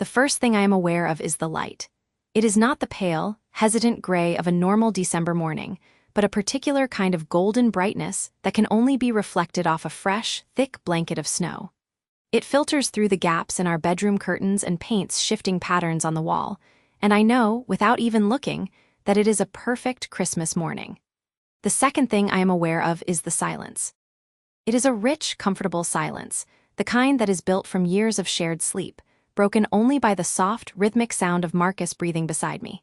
The first thing I am aware of is the light. It is not the pale, hesitant gray of a normal December morning, but a particular kind of golden brightness that can only be reflected off a fresh, thick blanket of snow. It filters through the gaps in our bedroom curtains and paints shifting patterns on the wall, and I know, without even looking, that it is a perfect Christmas morning. The second thing I am aware of is the silence. It is a rich, comfortable silence, the kind that is built from years of shared sleep, broken only by the soft, rhythmic sound of Marcus breathing beside me.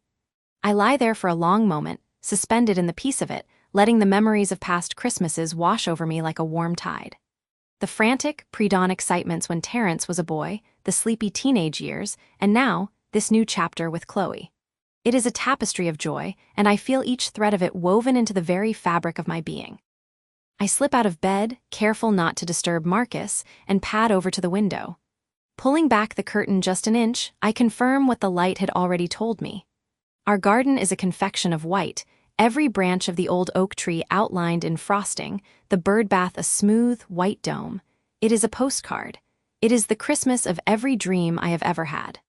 I lie there for a long moment, suspended in the peace of it, letting the memories of past Christmases wash over me like a warm tide. The frantic, pre-dawn excitements when Terrence was a boy, the sleepy teenage years, and now, this new chapter with Chloe. It is a tapestry of joy, and I feel each thread of it woven into the very fabric of my being. I slip out of bed, careful not to disturb Marcus, and pad over to the window. Pulling back the curtain just an inch, I confirm what the light had already told me. Our garden is a confection of white, every branch of the old oak tree outlined in frosting, the bird bath a smooth, white dome. It is a postcard. It is the Christmas of every dream I have ever had.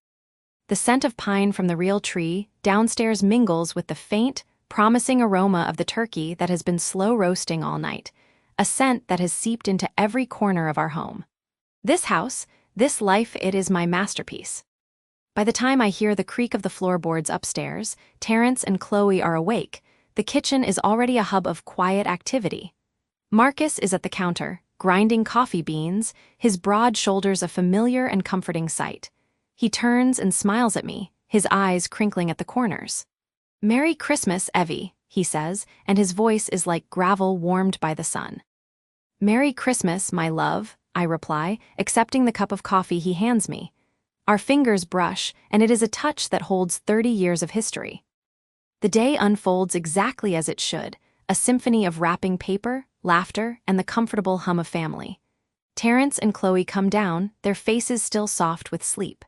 The scent of pine from the real tree downstairs mingles with the faint, promising aroma of the turkey that has been slow roasting all night, a scent that has seeped into every corner of our home. This house, this life, it is my masterpiece. By the time I hear the creak of the floorboards upstairs, Terrence and Chloe are awake. The kitchen is already a hub of quiet activity. Marcus is at the counter, grinding coffee beans, his broad shoulders a familiar and comforting sight. He turns and smiles at me, his eyes crinkling at the corners. "Merry Christmas, Evie," he says, and his voice is like gravel warmed by the sun. "Merry Christmas, my love," I reply, accepting the cup of coffee he hands me. Our fingers brush, and it is a touch that holds 30 years of history. The day unfolds exactly as it should, a symphony of wrapping paper, laughter, and the comfortable hum of family. Terrence and Chloe come down, their faces still soft with sleep.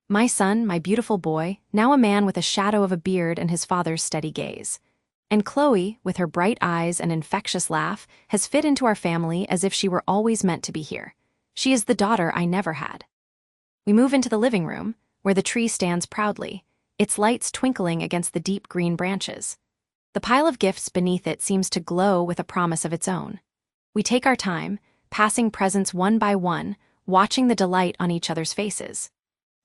My son, my beautiful boy, now a man with a shadow of a beard and his father's steady gaze. And Chloe, with her bright eyes and infectious laugh, has fit into our family as if she were always meant to be here. She is the daughter I never had. We move into the living room, where the tree stands proudly, its lights twinkling against the deep green branches. The pile of gifts beneath it seems to glow with a promise of its own. We take our time, passing presents one by one, watching the delight on each other's faces.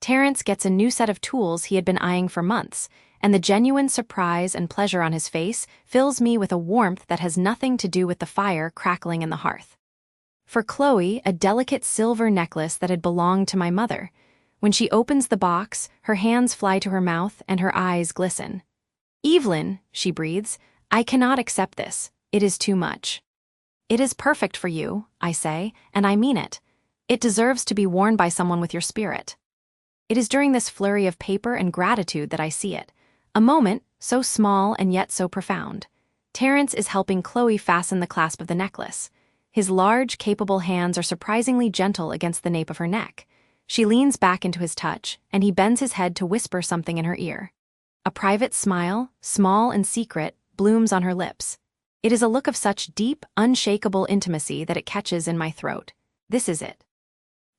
Terrence gets a new set of tools he had been eyeing for months, and the genuine surprise and pleasure on his face fills me with a warmth that has nothing to do with the fire crackling in the hearth. For Chloe, a delicate silver necklace that had belonged to my mother. When she opens the box, her hands fly to her mouth and her eyes glisten. "Evelyn," she breathes, "I cannot accept this. It is too much." "It is perfect for you," I say, and I mean it. It deserves to be worn by someone with your spirit. It is during this flurry of paper and gratitude that I see it. A moment, so small and yet so profound. Terrence is helping Chloe fasten the clasp of the necklace. His large, capable hands are surprisingly gentle against the nape of her neck. She leans back into his touch, and he bends his head to whisper something in her ear. A private smile, small and secret, blooms on her lips. It is a look of such deep, unshakable intimacy that it catches in my throat. This is it.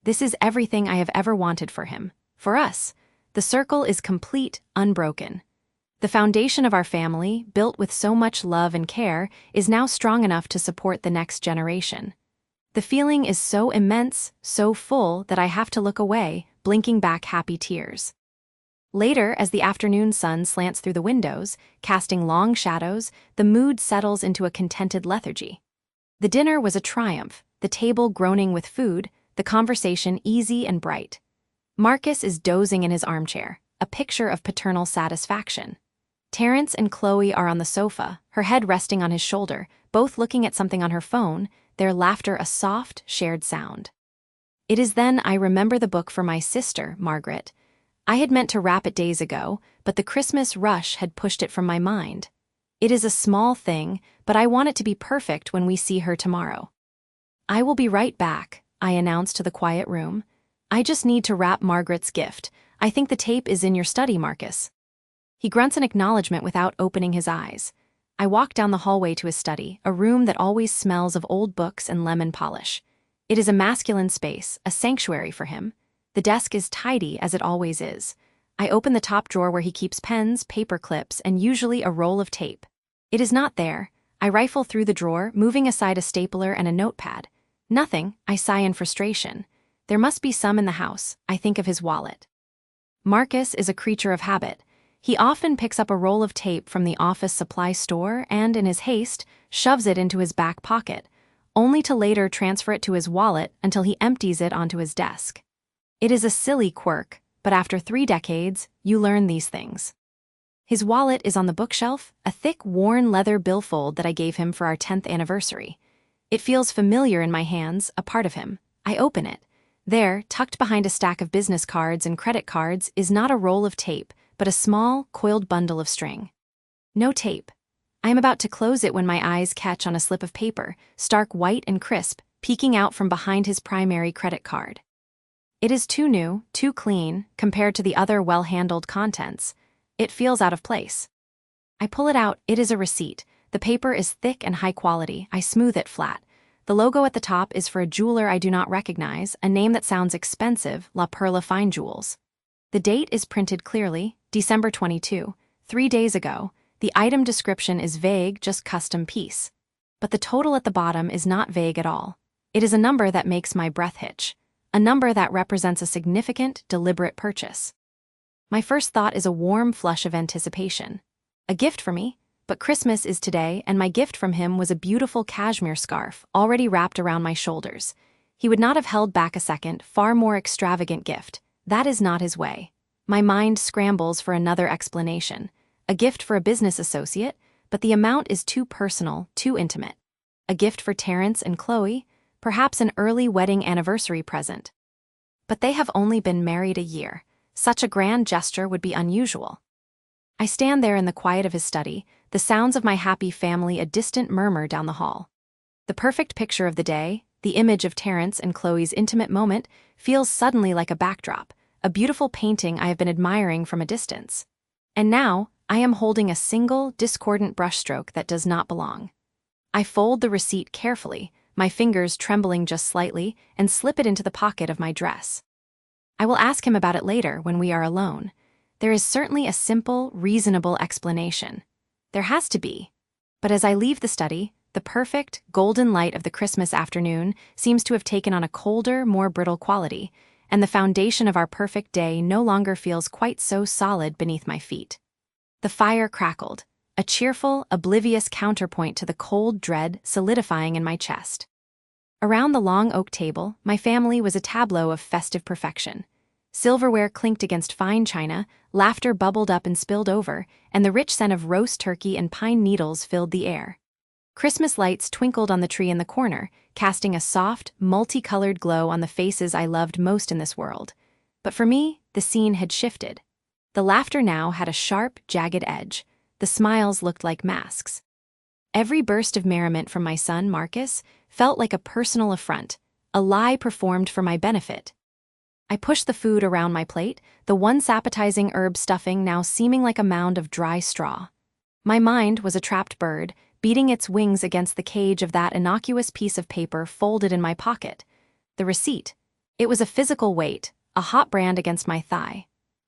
This is everything I have ever wanted for him. For us, the circle is complete, unbroken. The foundation of our family, built with so much love and care, is now strong enough to support the next generation. The feeling is so immense, so full, that I have to look away, blinking back happy tears. Later, as the afternoon sun slants through the windows, casting long shadows, the mood settles into a contented lethargy. The dinner was a triumph, the table groaning with food, the conversation easy and bright. Marcus is dozing in his armchair, a picture of paternal satisfaction. Terrence and Chloe are on the sofa, her head resting on his shoulder, both looking at something on her phone, their laughter a soft, shared sound. It is then I remember the book for my sister, Margaret. I had meant to wrap it days ago, but the Christmas rush had pushed it from my mind. It is a small thing, but I want it to be perfect when we see her tomorrow. "I will be right back," I announced to the quiet room. "I just need to wrap Margaret's gift. I think the tape is in your study, Marcus." He grunts an acknowledgement without opening his eyes. I walk down the hallway to his study, a room that always smells of old books and lemon polish. It is a masculine space, a sanctuary for him. The desk is tidy, as it always is. I open the top drawer where he keeps pens, paper clips, and usually a roll of tape. It is not there. I rifle through the drawer, moving aside a stapler and a notepad. Nothing, I sigh in frustration. There must be some in the house. I think of his wallet. Marcus is a creature of habit. He often picks up a roll of tape from the office supply store and, in his haste, shoves it into his back pocket, only to later transfer it to his wallet until he empties it onto his desk. It is a silly quirk, but after 3 decades, you learn these things. His wallet is on the bookshelf, a thick, worn leather billfold that I gave him for our 10th anniversary. It feels familiar in my hands, a part of him. I open it. There, tucked behind a stack of business cards and credit cards, is not a roll of tape, but a small, coiled bundle of string. No tape. I am about to close it when my eyes catch on a slip of paper, stark white and crisp, peeking out from behind his primary credit card. It is too new, too clean, compared to the other well-handled contents. It feels out of place. I pull it out. It is a receipt. The paper is thick and high quality. I smooth it flat. The logo at the top is for a jeweler I do not recognize, a name that sounds expensive, La Perla Fine Jewels. The date is printed clearly, December 22, 3 days ago. The item description is vague, just custom piece. But the total at the bottom is not vague at all. It is a number that makes my breath hitch. A number that represents a significant, deliberate purchase. My first thought is a warm flush of anticipation. A gift for me? But Christmas is today, and my gift from him was a beautiful cashmere scarf, already wrapped around my shoulders. He would not have held back a second, far more extravagant gift. That is not his way. My mind scrambles for another explanation. A gift for a business associate, but the amount is too personal, too intimate. A gift for Terrence and Chloe, perhaps an early wedding anniversary present. But they have only been married a year. Such a grand gesture would be unusual. I stand there in the quiet of his study, the sounds of my happy family a distant murmur down the hall. The perfect picture of the day, the image of Terrence and Chloe's intimate moment, feels suddenly like a backdrop, a beautiful painting I have been admiring from a distance. And now, I am holding a single, discordant brushstroke that does not belong. I fold the receipt carefully, my fingers trembling just slightly, and slip it into the pocket of my dress. I will ask him about it later when we are alone. There is certainly a simple, reasonable explanation. There has to be. But as I leave the study, the perfect, golden light of the Christmas afternoon seems to have taken on a colder, more brittle quality, and the foundation of our perfect day no longer feels quite so solid beneath my feet. The fire crackled, a cheerful, oblivious counterpoint to the cold dread solidifying in my chest. Around the long oak table, my family was a tableau of festive perfection. Silverware clinked against fine china, laughter bubbled up and spilled over, and the rich scent of roast turkey and pine needles filled the air. Christmas lights twinkled on the tree in the corner, casting a soft, multicolored glow on the faces I loved most in this world. But for me, the scene had shifted. The laughter now had a sharp, jagged edge. The smiles looked like masks. Every burst of merriment from my son, Marcus, felt like a personal affront, a lie performed for my benefit. I pushed the food around my plate, the once appetizing herb stuffing now seeming like a mound of dry straw. My mind was a trapped bird, beating its wings against the cage of that innocuous piece of paper folded in my pocket. The receipt. It was a physical weight, a hot brand against my thigh.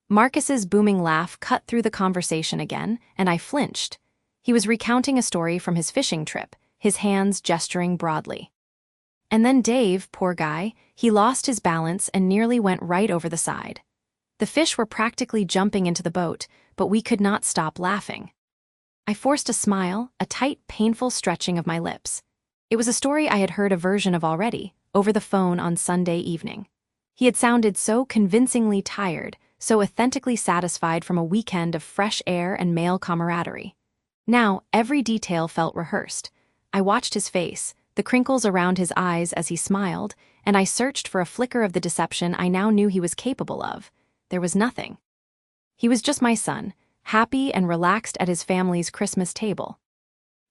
Marcus's booming laugh cut through the conversation again, and I flinched. He was recounting a story from his fishing trip, his hands gesturing broadly. And then Dave, poor guy, he lost his balance and nearly went right over the side. The fish were practically jumping into the boat, but we could not stop laughing. I forced a smile, a tight, painful stretching of my lips. It was a story I had heard a version of already, over the phone on Sunday evening. He had sounded so convincingly tired, so authentically satisfied from a weekend of fresh air and male camaraderie. Now, every detail felt rehearsed. I watched his face, the crinkles around his eyes as he smiled, and I searched for a flicker of the deception I now knew he was capable of. There was nothing. He was just my son, happy and relaxed at his family's Christmas table.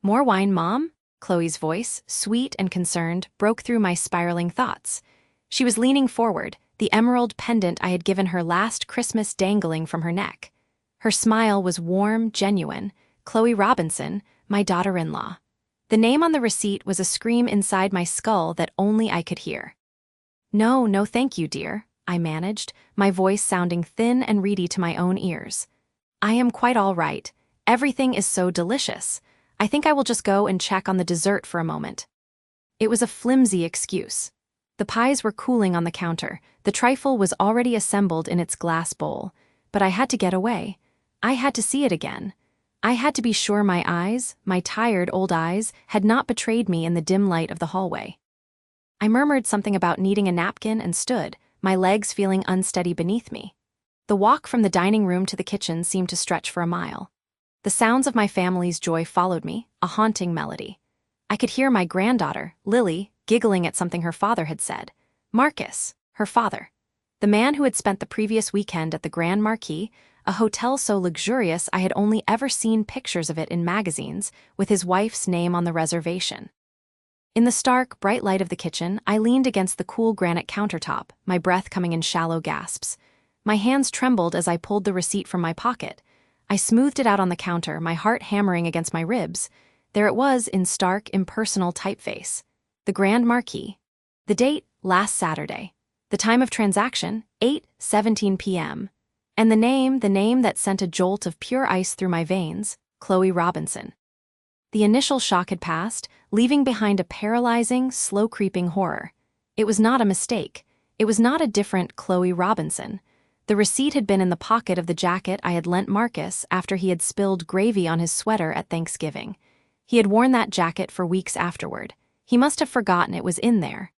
"More wine, Mom?" Chloe's voice, sweet and concerned, broke through my spiraling thoughts. She was leaning forward, the emerald pendant I had given her last Christmas dangling from her neck. Her smile was warm, genuine. Chloe Robinson, my daughter-in-law. The name on the receipt was a scream inside my skull that only I could hear. "No, no thank you, dear. I managed, my voice sounding thin and reedy to my own ears. I am quite all right. Everything is so delicious. I think I will just go and check on the dessert for a moment. It was a flimsy excuse. The pies were cooling on the counter, the trifle was already assembled in its glass bowl, but I had to get away. I had to see it again. I had to be sure my eyes, my tired old eyes, had not betrayed me in the dim light of the hallway. I murmured something about needing a napkin and stood, my legs feeling unsteady beneath me. The walk from the dining room to the kitchen seemed to stretch for a mile. The sounds of my family's joy followed me, a haunting melody. I could hear my granddaughter, Lily, giggling at something her father had said. Marcus, her father. The man who had spent the previous weekend at the Grand Marquis, a hotel so luxurious I had only ever seen pictures of it in magazines, with his wife's name on the reservation. In the stark, bright light of the kitchen, I leaned against the cool granite countertop, my breath coming in shallow gasps. My hands trembled as I pulled the receipt from my pocket. I smoothed it out on the counter, my heart hammering against my ribs. There it was in stark, impersonal typeface. The Grand Marquis. The date, last Saturday. The time of transaction, 8:17 p.m. And the name that sent a jolt of pure ice through my veins, Chloe Robinson. The initial shock had passed, leaving behind a paralyzing, slow-creeping horror. It was not a mistake. It was not a different Chloe Robinson. The receipt had been in the pocket of the jacket I had lent Marcus after he had spilled gravy on his sweater at Thanksgiving. He had worn that jacket for weeks afterward. He must have forgotten it was in there.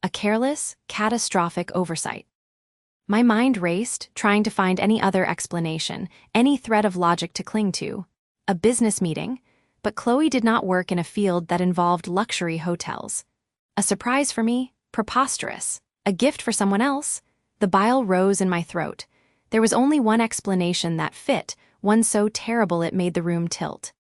A careless, catastrophic oversight. My mind raced, trying to find any other explanation, any thread of logic to cling to. A business meeting? But Chloe did not work in a field that involved luxury hotels. A surprise for me? Preposterous. A gift for someone else? The bile rose in my throat. There was only one explanation that fit, one so terrible it made the room tilt.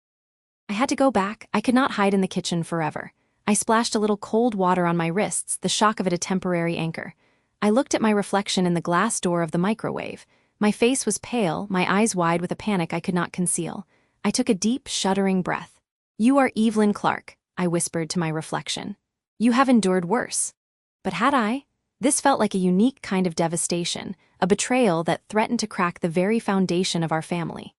I had to go back. I could not hide in the kitchen forever. I splashed a little cold water on my wrists, the shock of it a temporary anchor. I looked at my reflection in the glass door of the microwave. My face was pale, my eyes wide with a panic I could not conceal. I took a deep, shuddering breath. "You are Evelyn Clark," I whispered to my reflection. "You have endured worse." But had I? This felt like a unique kind of devastation, a betrayal that threatened to crack the very foundation of our family.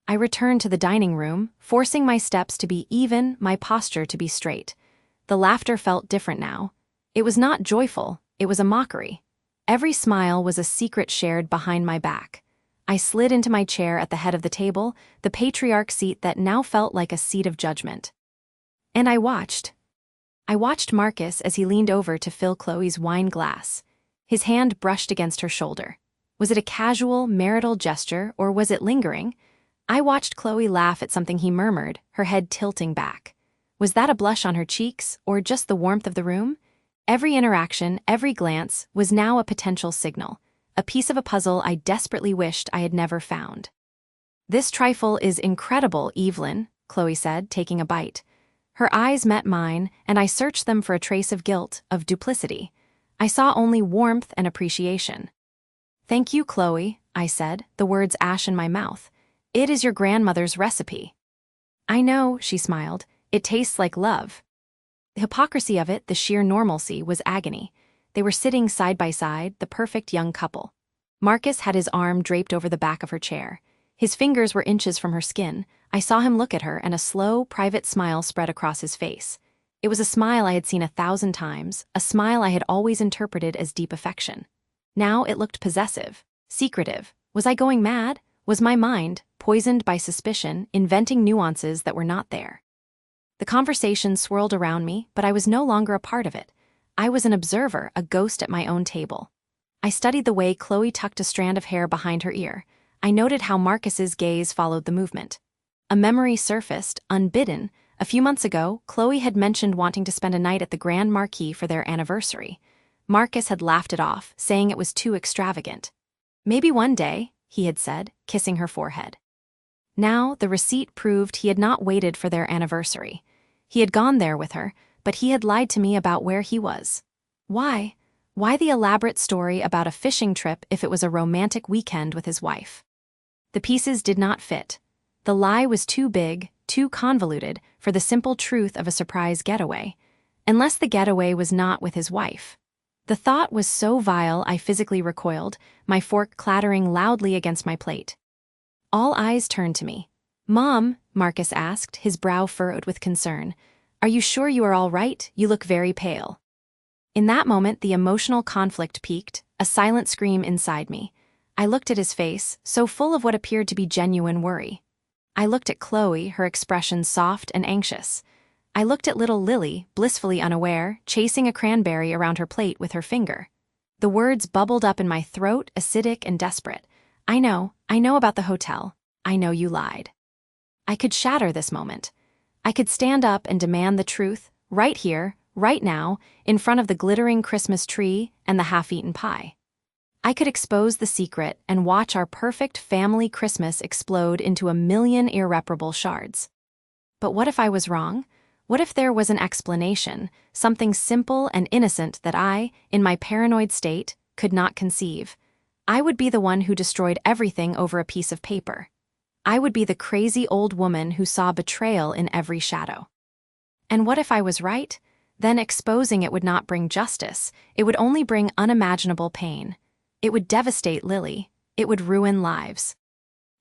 I returned to the dining room, forcing my steps to be even, my posture to be straight. The laughter felt different now. It was not joyful, it was a mockery. Every smile was a secret shared behind my back. I slid into my chair at the head of the table, the patriarch seat that now felt like a seat of judgment. And I watched. I watched Marcus as he leaned over to fill Chloe's wine glass. His hand brushed against her shoulder. Was it a casual, marital gesture, or was it lingering? I watched Chloe laugh at something he murmured, her head tilting back. Was that a blush on her cheeks, or just the warmth of the room? Every interaction, every glance, was now a potential signal, a piece of a puzzle I desperately wished I had never found. "This trifle is incredible, Evelyn," Chloe said, taking a bite. Her eyes met mine, and I searched them for a trace of guilt, of duplicity. I saw only warmth and appreciation. "Thank you, Chloe," I said, the words ash in my mouth. "It is your grandmother's recipe." "I know," she smiled. "It tastes like love." The hypocrisy of it, the sheer normalcy, was agony. They were sitting side by side, the perfect young couple. Marcus had his arm draped over the back of her chair. His fingers were inches from her skin. I saw him look at her, and a slow, private smile spread across his face. It was a smile I had seen 1,000 times, a smile I had always interpreted as deep affection. Now it looked possessive, secretive. Was I going mad? Was my mind, poisoned by suspicion, inventing nuances that were not there? The conversation swirled around me, but I was no longer a part of it. I was an observer, a ghost at my own table. I studied the way Chloe tucked a strand of hair behind her ear. I noted how Marcus's gaze followed the movement. A memory surfaced, unbidden. A few months ago, Chloe had mentioned wanting to spend a night at the Grand Marquis for their anniversary. Marcus had laughed it off, saying it was too extravagant. "Maybe one day," he had said, kissing her forehead. Now, the receipt proved he had not waited for their anniversary. He had gone there with her, but he had lied to me about where he was. Why? Why the elaborate story about a fishing trip if it was a romantic weekend with his wife? The pieces did not fit. The lie was too big, too convoluted, for the simple truth of a surprise getaway. Unless the getaway was not with his wife. The thought was so vile I physically recoiled, my fork clattering loudly against my plate. All eyes turned to me. "Mom," Marcus asked, his brow furrowed with concern, "are you sure you are all right? You look very pale." In that moment, the emotional conflict peaked, a silent scream inside me. I looked at his face, so full of what appeared to be genuine worry. I looked at Chloe, her expression soft and anxious. I looked at little Lily, blissfully unaware, chasing a cranberry around her plate with her finger. The words bubbled up in my throat, acidic and desperate. I know about the hotel. I know you lied." I could shatter this moment. I could stand up and demand the truth, right here, right now, in front of the glittering Christmas tree and the half-eaten pie. I could expose the secret and watch our perfect family Christmas explode into a million irreparable shards. But what if I was wrong? What if there was an explanation, something simple and innocent that I, in my paranoid state, could not conceive? I would be the one who destroyed everything over a piece of paper. I would be the crazy old woman who saw betrayal in every shadow. And what if I was right? Then exposing it would not bring justice, it would only bring unimaginable pain. It would devastate Lily. It would ruin lives.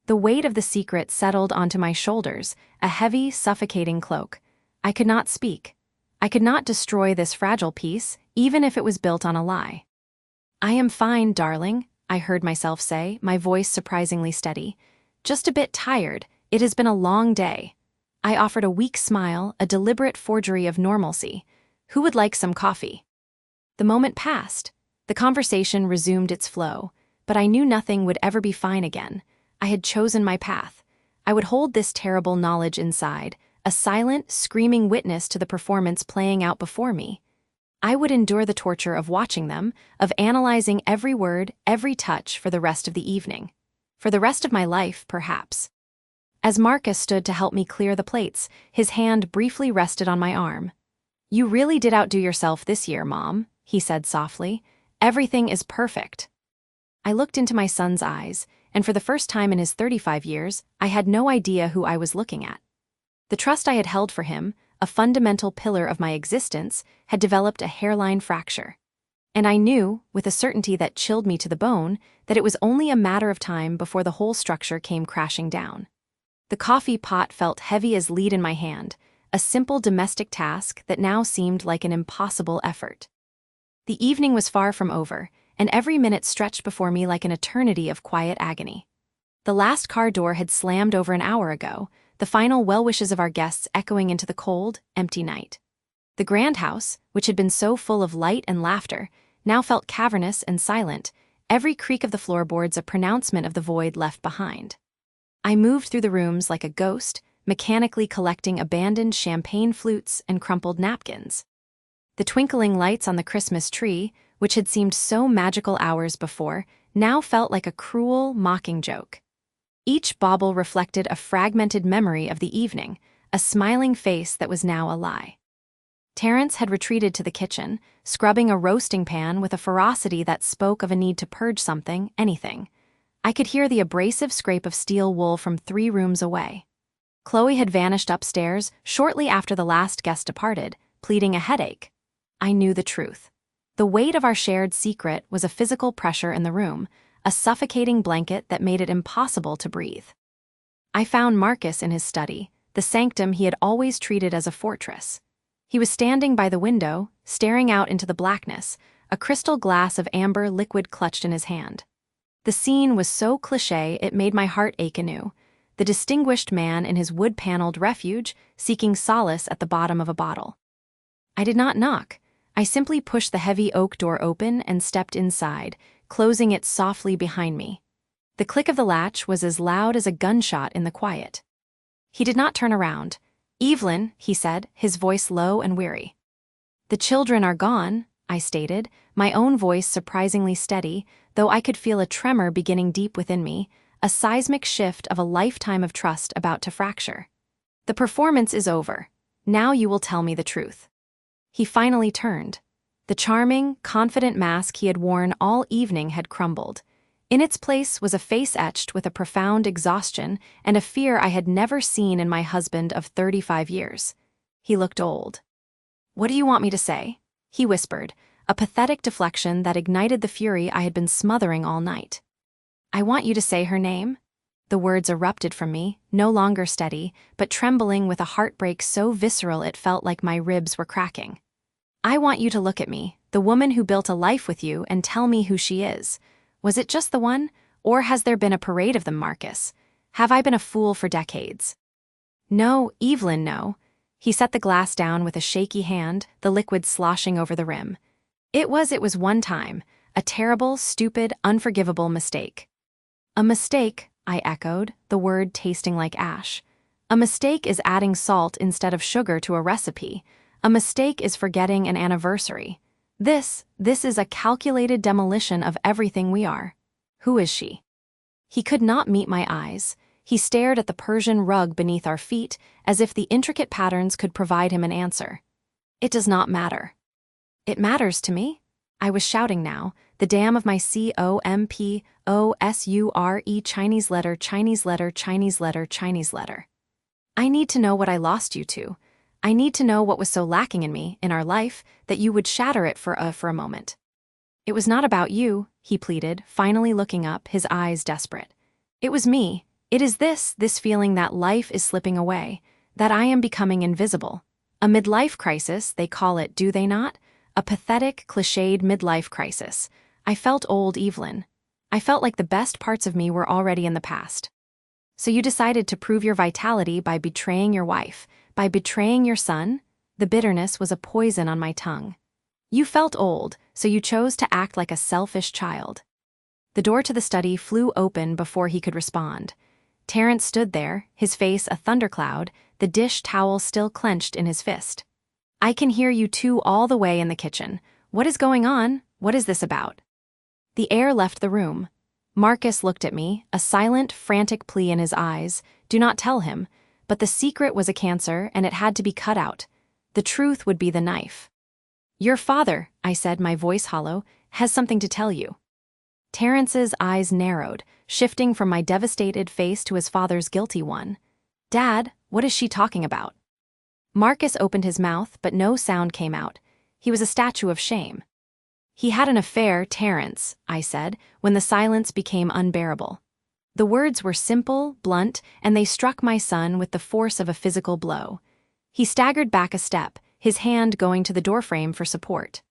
The weight of the secret settled onto my shoulders, a heavy, suffocating cloak. I could not speak. I could not destroy this fragile piece, even if it was built on a lie. "I am fine, darling," I heard myself say, my voice surprisingly steady. "Just a bit tired. It has been a long day." I offered a weak smile, a deliberate forgery of normalcy. "Who would like some coffee?" The moment passed. The conversation resumed its flow, but I knew nothing would ever be fine again. I had chosen my path. I would hold this terrible knowledge inside, a silent, screaming witness to the performance playing out before me. I would endure the torture of watching them, of analyzing every word, every touch for the rest of the evening. For the rest of my life, perhaps. As Marcus stood to help me clear the plates, his hand briefly rested on my arm. "You really did outdo yourself this year, Mom," he said softly. "Everything is perfect." I looked into my son's eyes, and for the first time in his 35 years, I had no idea who I was looking at. The trust I had held for him, a fundamental pillar of my existence, had developed a hairline fracture. And I knew, with a certainty that chilled me to the bone, that it was only a matter of time before the whole structure came crashing down. The coffee pot felt heavy as lead in my hand, a simple domestic task that now seemed like an impossible effort. The evening was far from over, and every minute stretched before me like an eternity of quiet agony. The last car door had slammed over an hour ago, the final well-wishes of our guests echoing into the cold, empty night. The grand house, which had been so full of light and laughter, now felt cavernous and silent, every creak of the floorboards a pronouncement of the void left behind. I moved through the rooms like a ghost, mechanically collecting abandoned champagne flutes and crumpled napkins. The twinkling lights on the Christmas tree, which had seemed so magical hours before, now felt like a cruel, mocking joke. Each bauble reflected a fragmented memory of the evening, a smiling face that was now a lie. Terrence had retreated to the kitchen, scrubbing a roasting pan with a ferocity that spoke of a need to purge something, anything. I could hear the abrasive scrape of steel wool from 3 rooms away. Chloe had vanished upstairs shortly after the last guest departed, pleading a headache. I knew the truth. The weight of our shared secret was a physical pressure in the room, a suffocating blanket that made it impossible to breathe. I found Marcus in his study, the sanctum he had always treated as a fortress. He was standing by the window, staring out into the blackness, a crystal glass of amber liquid clutched in his hand. The scene was so cliché it made my heart ache anew, the distinguished man in his wood-paneled refuge seeking solace at the bottom of a bottle. I did not knock. I simply pushed the heavy oak door open and stepped inside, closing it softly behind me. The click of the latch was as loud as a gunshot in the quiet. He did not turn around. "Evelyn," he said, his voice low and weary. "The children are gone," I stated, my own voice surprisingly steady, though I could feel a tremor beginning deep within me, a seismic shift of a lifetime of trust about to fracture. "The performance is over. Now you will tell me the truth." He finally turned. The charming, confident mask he had worn all evening had crumbled. In its place was a face etched with a profound exhaustion and a fear I had never seen in my husband of 35 years. He looked old. "What do you want me to say?" he whispered, a pathetic deflection that ignited the fury I had been smothering all night. "I want you to say her name." The words erupted from me, no longer steady, but trembling with a heartbreak so visceral it felt like my ribs were cracking. "I want you to look at me, the woman who built a life with you, and tell me who she is. Was it just the one, or has there been a parade of them, Marcus? Have I been a fool for decades?" "No, Evelyn, no." He set the glass down with a shaky hand, the liquid sloshing over the rim. It was one time, a terrible, stupid, unforgivable mistake." "A mistake," I echoed, the word tasting like ash. "A mistake is adding salt instead of sugar to a recipe. A mistake is forgetting an anniversary. This is a calculated demolition of everything we are. Who is she?" He could not meet my eyes. He stared at the Persian rug beneath our feet, as if the intricate patterns could provide him an answer. "It does not matter." "It matters to me?" I was shouting now, the dam of my COMPOSURE Chinese letter, Chinese letter, Chinese letter, Chinese letter. "I need to know what I lost you to. I need to know what was so lacking in me, in our life, that you would shatter it for a moment." "It was not about you," he pleaded, finally looking up, his eyes desperate. "It was me. It is this feeling that life is slipping away, that I am becoming invisible. A midlife crisis, they call it, do they not? A pathetic, cliched midlife crisis. I felt old, Evelyn. I felt like the best parts of me were already in the past. So you decided to prove your vitality by betraying your wife, by betraying your son?" The bitterness was a poison on my tongue. "You felt old, so you chose to act like a selfish child." The door to the study flew open before he could respond. Terrence stood there, his face a thundercloud, the dish towel still clenched in his fist. "I can hear you two all the way in the kitchen. What is going on? What is this about?" The air left the room. Marcus looked at me, a silent, frantic plea in his eyes. Do not tell him. But the secret was a cancer, and it had to be cut out. The truth would be the knife. "Your father," I said, my voice hollow, "has something to tell you." Terrence's eyes narrowed, shifting from my devastated face to his father's guilty one. "Dad, what is she talking about?" Marcus opened his mouth, but no sound came out. He was a statue of shame. "He had an affair, Terrence," I said, when the silence became unbearable. The words were simple, blunt, and they struck my son with the force of a physical blow. He staggered back a step, his hand going to the doorframe for support.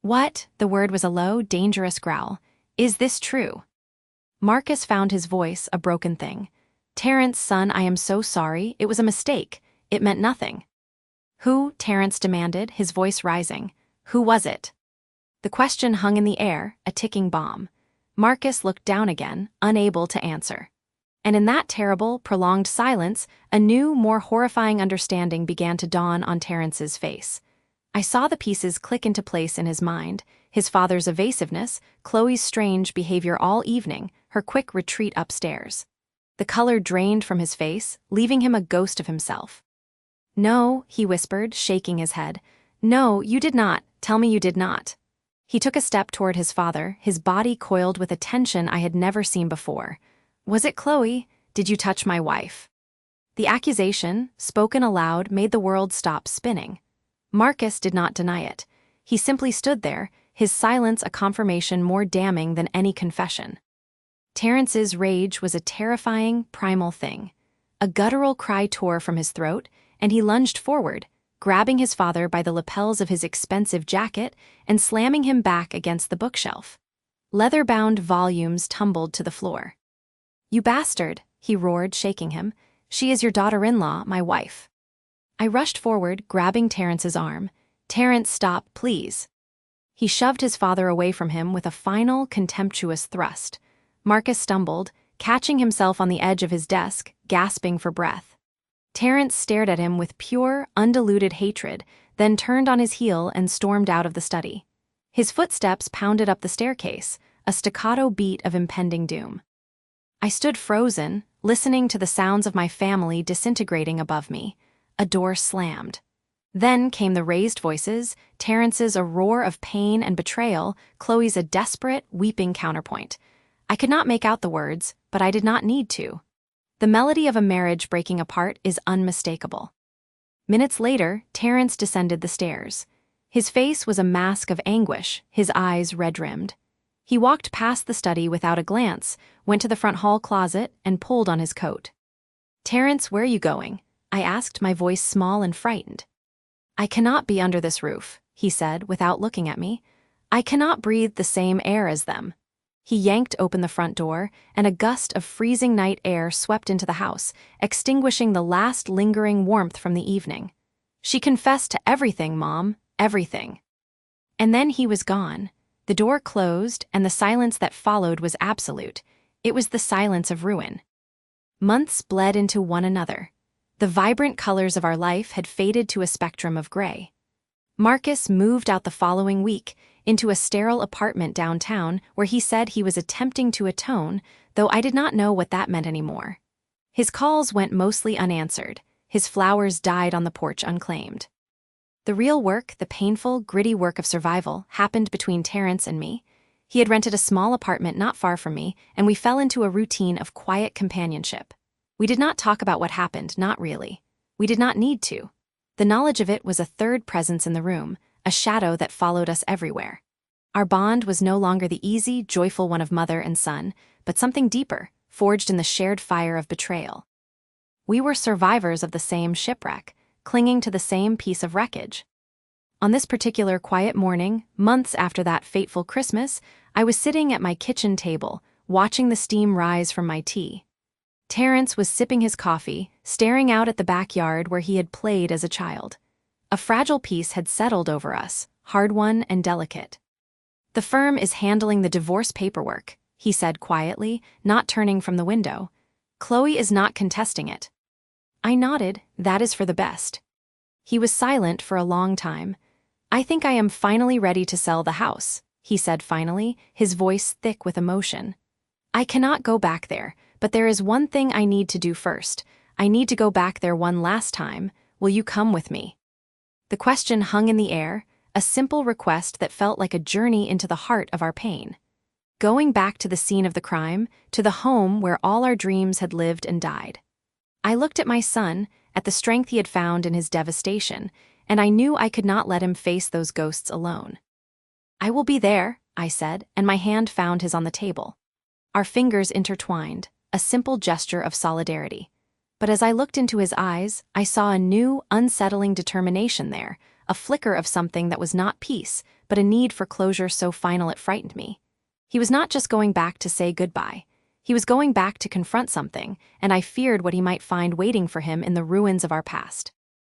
"What?" The word was a low, dangerous growl. "Is this true?" Marcus found his voice a broken thing. "Terrence, son, I am so sorry. It was a mistake. It meant nothing." "Who?" Terrence demanded, his voice rising. "Who was it?" The question hung in the air, a ticking bomb. Marcus looked down again, unable to answer. And in that terrible, prolonged silence, a new, more horrifying understanding began to dawn on Terrence's face. I saw the pieces click into place in his mind, his father's evasiveness, Chloe's strange behavior all evening, her quick retreat upstairs. The color drained from his face, leaving him a ghost of himself. "No," he whispered, shaking his head. "No, you did not. Tell me you did not." He took a step toward his father, his body coiled with a tension I had never seen before. "Was it Chloe? Did you touch my wife?" The accusation, spoken aloud, made the world stop spinning. Marcus did not deny it. He simply stood there, his silence a confirmation more damning than any confession. Terrence's rage was a terrifying, primal thing. A guttural cry tore from his throat, and he lunged forward, grabbing his father by the lapels of his expensive jacket and slamming him back against the bookshelf. Leather-bound volumes tumbled to the floor. "You bastard," he roared, shaking him. "She is your daughter-in-law, my wife." I rushed forward, grabbing Terrence's arm. "Terrence, stop, please." He shoved his father away from him with a final, contemptuous thrust. Marcus stumbled, catching himself on the edge of his desk, gasping for breath. Terrence stared at him with pure, undiluted hatred, then turned on his heel and stormed out of the study. His footsteps pounded up the staircase, a staccato beat of impending doom. I stood frozen, listening to the sounds of my family disintegrating above me. A door slammed. Then came the raised voices, Terrence's a roar of pain and betrayal, Chloe's a desperate, weeping counterpoint. I could not make out the words, but I did not need to. The melody of a marriage breaking apart is unmistakable. Minutes later, Terrence descended the stairs. His face was a mask of anguish, his eyes red-rimmed. He walked past the study without a glance, went to the front hall closet, and pulled on his coat. "Terrence, where are you going?" I asked, my voice small and frightened. "I cannot be under this roof," he said without looking at me. "I cannot breathe the same air as them." He yanked open the front door, and a gust of freezing night air swept into the house, extinguishing the last lingering warmth from the evening. "She confessed to everything, Mom, everything." And then he was gone. The door closed, and the silence that followed was absolute. It was the silence of ruin. Months bled into one another. The vibrant colors of our life had faded to a spectrum of gray. Marcus moved out the following week, into a sterile apartment downtown where he said he was attempting to atone, though I did not know what that meant anymore. His calls went mostly unanswered. His flowers died on the porch unclaimed. The real work, the painful, gritty work of survival, happened between Terrence and me. He had rented a small apartment not far from me, and we fell into a routine of quiet companionship. We did not talk about what happened, not really. We did not need to. The knowledge of it was a third presence in the room, a shadow that followed us everywhere. Our bond was no longer the easy, joyful one of mother and son, but something deeper, forged in the shared fire of betrayal. We were survivors of the same shipwreck, clinging to the same piece of wreckage. On this particular quiet morning, months after that fateful Christmas, I was sitting at my kitchen table, watching the steam rise from my tea. Terrence was sipping his coffee, staring out at the backyard where he had played as a child. A fragile peace had settled over us, hard-won and delicate. "The firm is handling the divorce paperwork," he said quietly, not turning from the window. "Chloe is not contesting it." I nodded. "That is for the best." He was silent for a long time. "I think I am finally ready to sell the house," he said finally, his voice thick with emotion. "I cannot go back there, but there is one thing I need to do first. I need to go back there one last time. Will you come with me?" The question hung in the air, a simple request that felt like a journey into the heart of our pain. Going back to the scene of the crime, to the home where all our dreams had lived and died. I looked at my son, at the strength he had found in his devastation, and I knew I could not let him face those ghosts alone. "I will be there," I said, and my hand found his on the table. Our fingers intertwined, a simple gesture of solidarity. But as I looked into his eyes, I saw a new, unsettling determination there, a flicker of something that was not peace, but a need for closure so final it frightened me. He was not just going back to say goodbye. He was going back to confront something, and I feared what he might find waiting for him in the ruins of our past.